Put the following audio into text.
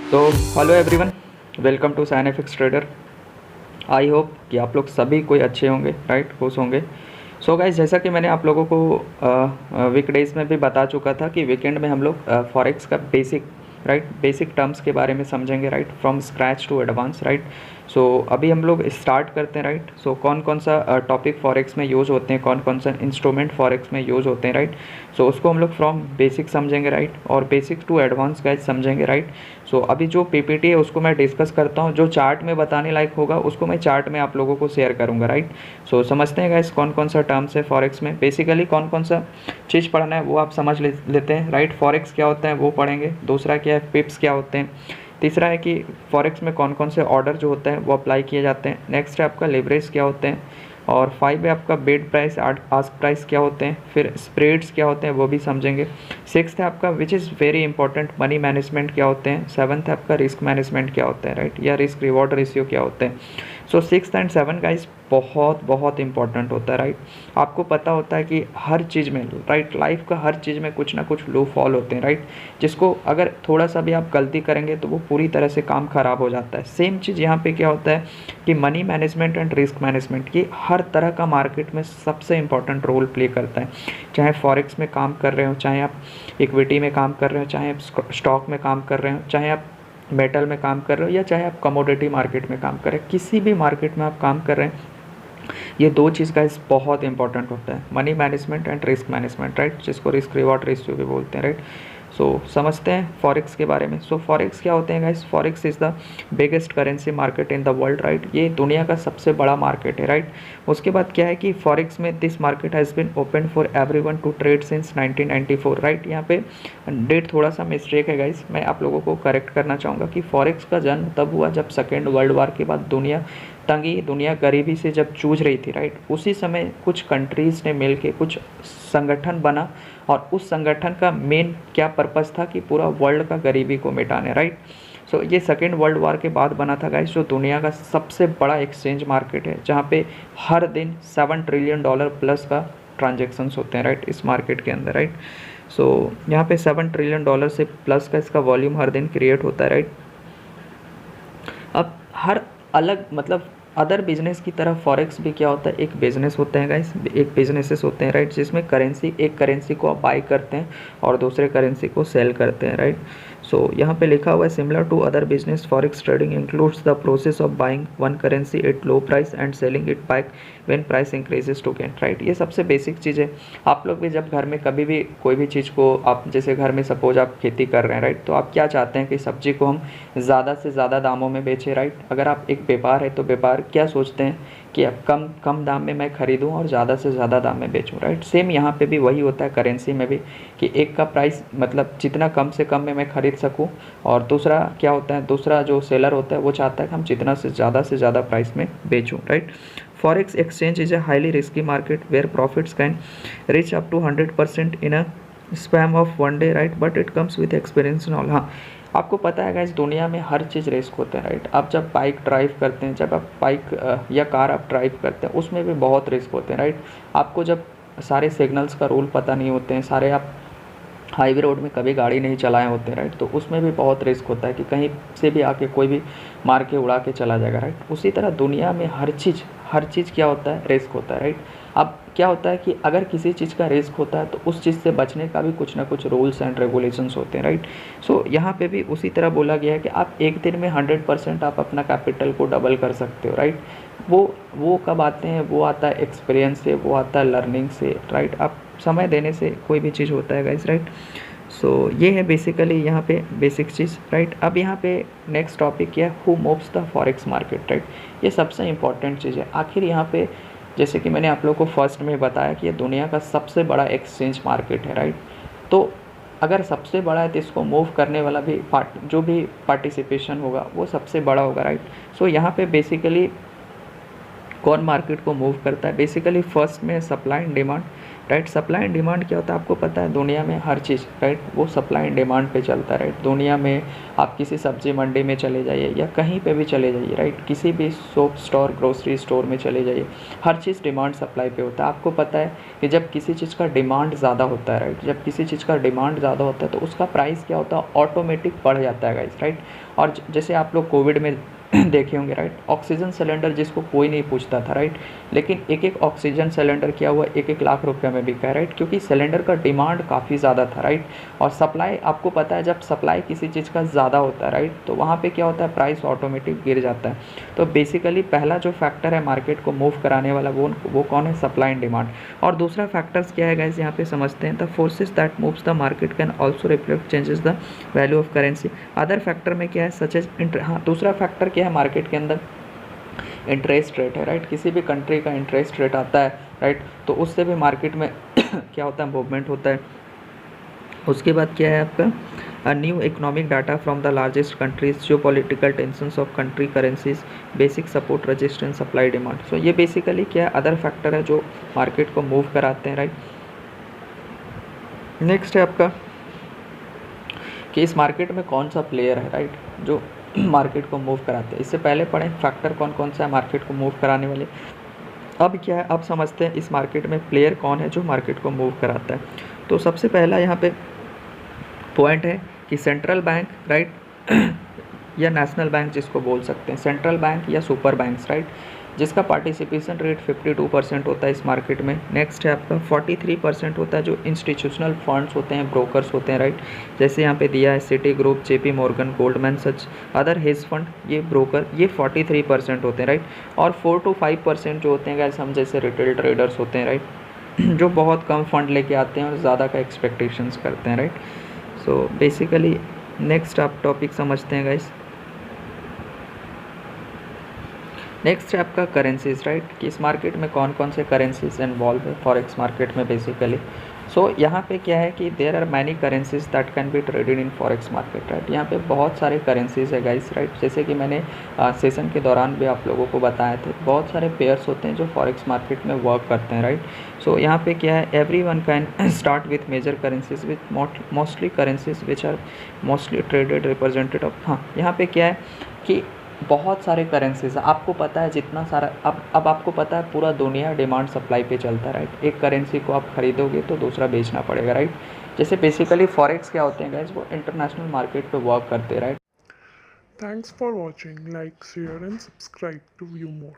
तो hello everyone, welcome to Sinefix trader. I hope कि आप लोग सभी कोई अच्छे होंगे, राइट, खुश होंगे। सो गाइस, जैसा कि मैंने आप लोगों को वीकडेज़ में भी बता चुका था कि वीकेंड में हम लोग फॉरेक्स का बेसिक टर्म्स के बारे में समझेंगे, right, from scratch to advance, right. So अभी हम लोग स्टार्ट करते हैं, राइट। सो कौन कौन सा टॉपिक फॉरेक्स में यूज़ होते हैं, कौन कौन सा इंस्ट्रूमेंट फॉरेक्स में यूज़ होते हैं, राइट। सो उसको हम लोग फ्रॉम बेसिक समझेंगे, राइट, और बेसिक टू एडवांस गाइस समझेंगे, राइट। सो अभी जो पीपीटी है उसको मैं डिस्कस करता हूँ, जो चार्ट में बताने लायक होगा उसको मैं चार्ट में आप लोगों को शेयर करूँगा, राइट। सो समझते हैं गाइस कौन कौन सा टर्म्स है फॉरेक्स में, बेसिकली कौन कौन सा चीज़ पढ़ना है वो आप समझ लेते हैं, राइट। फॉरेक्स क्या होता है वो पढ़ेंगे, दूसरा क्या है पिप्स क्या होते हैं, तीसरा है कि फॉरेक्स में कौन कौन से ऑर्डर जो होते हैं वो अप्लाई किए जाते हैं, नेक्स्ट है आपका लेवरेज क्या होते हैं, और 5 है आपका बिड प्राइस आस्क प्राइस क्या होते हैं, फिर स्प्रेड्स क्या होते हैं वो भी समझेंगे। 6th है आपका which is very important money management क्या होते हैं। 7th है आपका रिस्क मैनेजमेंट क्या होता है, राइट, या रिस्क रिवॉर्ड रेशियो क्या होते हैं। सो 6th एंड 7 गाइस बहुत बहुत इंपॉर्टेंट होता है, राइट। आपको पता होता है कि हर चीज़ में, राइट, लाइफ का हर चीज़ में कुछ ना कुछ लो फॉल होते हैं, राइट, जिसको अगर थोड़ा सा भी आप गलती करेंगे तो वो पूरी तरह से काम ख़राब हो जाता है। सेम चीज़ यहाँ पे क्या होता है कि money management and risk management की हर तरह का मार्केट में सबसे इंपॉर्टेंट रोल प्ले करता है। चाहे फॉरेक्स में काम कर रहे हो, चाहे आप इक्विटी में काम कर रहे हो, चाहे आप स्टॉक में काम कर रहे हो, चाहे आप मेटल में काम कर रहे हो, या चाहे आप कमोडिटी मार्केट में काम कर रहे हैं, किसी भी मार्केट में आप काम कर रहे हैं, ये दो चीज़ का इस बहुत इंपॉर्टेंट होता है, money management and risk management, right, जिसको रिस्क रिवॉर्ड रेशियो भी बोलते हैं, राइट। सो समझते हैं फॉरेक्स के बारे में। सो फॉरेक्स क्या होते हैं guys, forex is the biggest currency market in the world, right, ये दुनिया का सबसे बड़ा मार्केट है, राइट। उसके बाद क्या है कि फॉरेक्स में this market has been open for everyone to trade since 1994, right. यहाँ पे डेट थोड़ा सा मिस्टेक है गाइस, मैं आप लोगों को करेक्ट करना चाहूँगा कि फॉरेक्स का जन्म तब हुआ जब सेकेंड वर्ल्ड वार के बाद दुनिया गरीबी से जब जूझ रही थी, राइट। उसी समय कुछ कंट्रीज़ ने मिल के कुछ संगठन बना, और उस संगठन का मेन क्या पर्पस था कि पूरा वर्ल्ड का गरीबी को मिटाने, राइट। सो ये सेकेंड वर्ल्ड वार के बाद बना था गाइस, जो दुनिया का सबसे बड़ा एक्सचेंज मार्केट है, जहाँ पे हर दिन $7 ट्रिलियन प्लस का ट्रांजेक्शन्स होते हैं, राइट, इस मार्केट के अंदर, राइट। सो यहाँ पे $7 ट्रिलियन से प्लस का इसका वॉल्यूम हर दिन क्रिएट होता है, राइट। अब हर अलग मतलब अदर बिजनेस की तरह फॉरेक्स भी क्या होता है, एक बिजनेस होते हैं गाइस, एक बिजनेसेस होते हैं, राइट, जिसमें एक करेंसी को आप बाई करते हैं और दूसरे करेंसी को सेल करते हैं, राइट। सो यहाँ पे लिखा हुआ है similar to other business forex trading includes the process of buying one currency at low price and selling it back when price increases to gain, right. ये सबसे बेसिक चीज़ है। आप लोग भी जब घर में कभी भी कोई भी चीज़ को, आप जैसे घर में सपोज आप खेती कर रहे हैं, राइट, तो आप क्या चाहते हैं कि सब्जी को हम ज़्यादा से ज़्यादा दामों में बेचें, राइट। अगर आप एक व्यापार है तो व्यापार क्या सोचते हैं कि अब कम कम दाम में मैं ख़रीदूं और ज़्यादा से ज़्यादा दाम में बेचूं, राइट। सेम यहाँ पे भी वही होता है करेंसी में भी, कि एक का प्राइस मतलब जितना कम से कम में मैं ख़रीद सकूं, और दूसरा क्या होता है, दूसरा जो सेलर होता है वो चाहता है कि हम जितना से ज़्यादा प्राइस में बेचूं, right. Forex exchange is a highly risky market where profits can reach up to 100% in a span of one day, right, but it comes with experience and all. हाँ, आपको पता है गाइस, दुनिया में हर चीज़ रिस्क होता है, राइट। आप जब बाइक ड्राइव करते हैं, जब आप बाइक या कार आप ड्राइव करते हैं, उसमें भी बहुत रिस्क होते हैं, राइट। आपको जब सारे सिग्नल्स का रूल पता नहीं होते हैं, सारे आप हाईवे रोड में कभी गाड़ी नहीं चलाए होते, राइट, तो उसमें भी बहुत रिस्क होता है कि कहीं से भी आके कोई भी मार के उड़ा के चला जाएगा, राइट। उसी तरह दुनिया में हर चीज़ क्या होता है, रिस्क होता है, राइट। अब क्या होता है कि अगर किसी चीज़ का रिस्क होता है तो उस चीज़ से बचने का भी कुछ ना कुछ रूल्स एंड रेगुलेशंस होते हैं, राइट। सो यहाँ पे भी उसी तरह बोला गया है कि आप एक दिन में 100% आप अपना कैपिटल को डबल कर सकते हो, राइट। वो कब आते हैं, वो आता है एक्सपीरियंस से, वो आता है लर्निंग से, राइट। आप समय देने से कोई भी चीज़ होता है गाइस, राइट। सो ये है बेसिकली यहाँ पे बेसिक चीज़, राइट। अब यहाँ पे नेक्स्ट टॉपिक क्या है, who moves the forex market, right. ये सबसे इंपॉर्टेंट चीज़ है। आखिर यहाँ पे जैसे कि मैंने आप लोगों को फर्स्ट में बताया कि ये दुनिया का सबसे बड़ा एक्सचेंज मार्केट है, राइट। तो अगर सबसे बड़ा है तो इसको मूव करने वाला भी जो भी पार्टिसिपेशन होगा वो सबसे बड़ा होगा, राइट। सो यहाँ पे बेसिकली कौन मार्केट को मूव करता है, बेसिकली फर्स्ट में supply and demand, right. Supply and demand क्या होता है आपको पता है, दुनिया में हर चीज़ राइट वो सप्लाई एंड डिमांड पे चलता है राइट। दुनिया में आप किसी सब्जी मंडी में चले जाइए या कहीं पे भी चले जाइए राइट, किसी भी सोप स्टोर ग्रोसरी स्टोर में चले जाइए, हर चीज़ डिमांड सप्लाई पे होता है। आपको पता है कि जब किसी चीज़ का डिमांड ज़्यादा होता है राइट, जब किसी चीज़ का डिमांड ज़्यादा होता है तो उसका प्राइस क्या होता है, ऑटोमेटिक बढ़ जाता है गाइस राइट। और जैसे आप लोग कोविड में देखे होंगे राइट, ऑक्सीजन सिलेंडर जिसको कोई नहीं पूछता था राइट, लेकिन एक एक ऑक्सीजन सिलेंडर क्या हुआ 1-1 लाख रुपए में बिका है राइट, क्योंकि सिलेंडर का डिमांड काफ़ी ज़्यादा था राइट। और सप्लाई आपको पता है जब सप्लाई किसी चीज़ का ज़्यादा होता है राइट, तो वहाँ पे क्या होता है, प्राइस ऑटोमेटिक गिर जाता है। तो बेसिकली पहला जो फैक्टर है मार्केट को मूव कराने वाला वो कौन है, सप्लाई एंड डिमांड। और दूसरा फैक्टर्स क्या है गाइस यहाँ पे समझते हैं, the forces that moves the market can also reflect changes the value of currency. Other factor में क्या है, सच एज हाँ दूसरा फैक्टर क्या है मार्केट के अंदर, इंटरेस्ट रेट है राइट। किसी भी कंट्री का इंटरेस्ट रेट आता है राइट, तो उससे भी मार्केट में क्या होता है, मूवमेंट होता है। उसके बाद क्या है आपका, new economic data from the largest countries, जो political tensions of country currencies, basic support resistance supply demand. So ये बेसिकली क्या है, अदर फैक्टर है जो मार्केट को मूव कराते हैं राइट। नेक्स्ट है आपका कि इस मार्केट में कौन सा प्लेयर है राइट जो मार्केट को मूव कराते हैं। इससे पहले पढ़ें फैक्टर कौन कौन सा है मार्केट को मूव कराने वाले। अब क्या है, अब समझते हैं इस मार्केट में प्लेयर कौन है जो मार्केट को मूव कराता है। तो सबसे पहला यहाँ पे पॉइंट है कि सेंट्रल बैंक राइट या नेशनल बैंक जिसको बोल सकते हैं, सेंट्रल बैंक या सुपर बैंक्स राइट, जिसका पार्टिसिपेशन रेट 52% होता है इस मार्केट में। नेक्स्ट है आपका 43% होता है जो इंस्टीट्यूशनल फंड्स होते हैं, ब्रोकर्स होते हैं राइट, जैसे यहाँ पे दिया है Citigroup, JP Morgan, Goldman Sachs, other hedge fund, ये ब्रोकर, ये 43% होते हैं राइट। और 4 to 5% जो होते हैं गाइस हम जैसे रिटेल ट्रेडर्स होते हैं राइट, जो बहुत कम फंड लेके आते हैं और ज़्यादा का एक्सपेक्टेशंस करते हैं राइट। सो बेसिकली नेक्स्ट आप टॉपिक समझते हैं गाइस। नेक्स्ट है आपका करेंसीज राइट, कि इस मार्केट में कौन कौन से करेंसीज इन्वॉल्व है फॉरेक्स मार्केट में बेसिकली। सो यहाँ पे क्या है कि there are many currencies that can be traded in forex market right. यहाँ पे बहुत सारे करेंसीज है गाइस राइट, जैसे कि मैंने सेशन के दौरान भी आप लोगों को बताए थे, बहुत सारे पेयर्स होते हैं जो फॉरेक्स मार्केट में वर्क करते हैं राइट। सो यहाँ पे क्या है, every one can start with major currencies with mostly currencies which are mostly traded represented of. हाँ यहाँ पे क्या है कि बहुत सारे करेंसीज आपको पता है, जितना सारा अब आपको पता है पूरा दुनिया डिमांड सप्लाई पे चलता है राइट। एक करेंसी को आप खरीदोगे तो दूसरा बेचना पड़ेगा राइट। जैसे बेसिकली फॉरेक्स क्या होते हैं गाइस, वो इंटरनेशनल मार्केट पे वर्क करते हैं right. Thanks for watching. Like, share, and subscribe to view more.